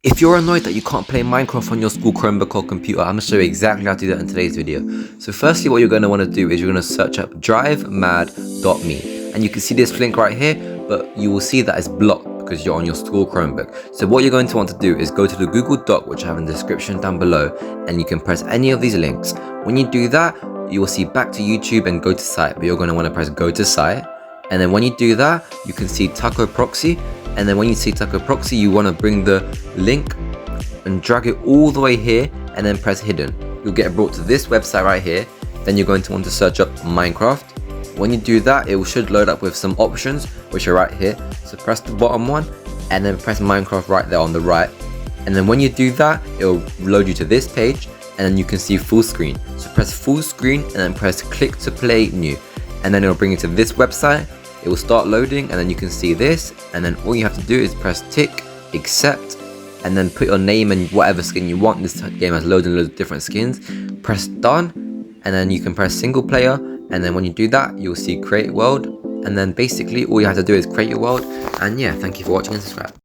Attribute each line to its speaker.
Speaker 1: If you're annoyed that you can't play Minecraft on your school Chromebook or computer, I'm going to show you exactly how to do that in today's video. So firstly, what you're going to want to do is you're going to search up drivemad.me, and you can see this link right here, but you will see that it's blocked because you're on your school Chromebook. So what you're going to want to do is go to the Google Doc, which I have in the description down below, and you can press any of these links. When you do that, you will see back to YouTube and go to site, but you're going to want to press go to site. And then when you do that, you can see Taco Proxy. And then when you see Taco Proxy, you want to bring the link and drag it all the way here and then press hidden. You'll get brought to this website right here. Then you're going to want to search up Minecraft. When you do that, it should load up with some options, which are right here. So press the bottom one and then press Minecraft right there on the right. And then when you do that, it'll load you to this page and then you can see full screen. So press full screen and then press click to play new. And then it'll bring you to this website. It will start loading and then you can see this, and then all you have to do is press tick, accept, and then put your name and whatever skin you want. This game has loads and loads of different skins. Press done, and then you can press single player, and then when you do that, you'll see create world, and then basically all you have to do is create your world. And yeah, thank you for watching and subscribe.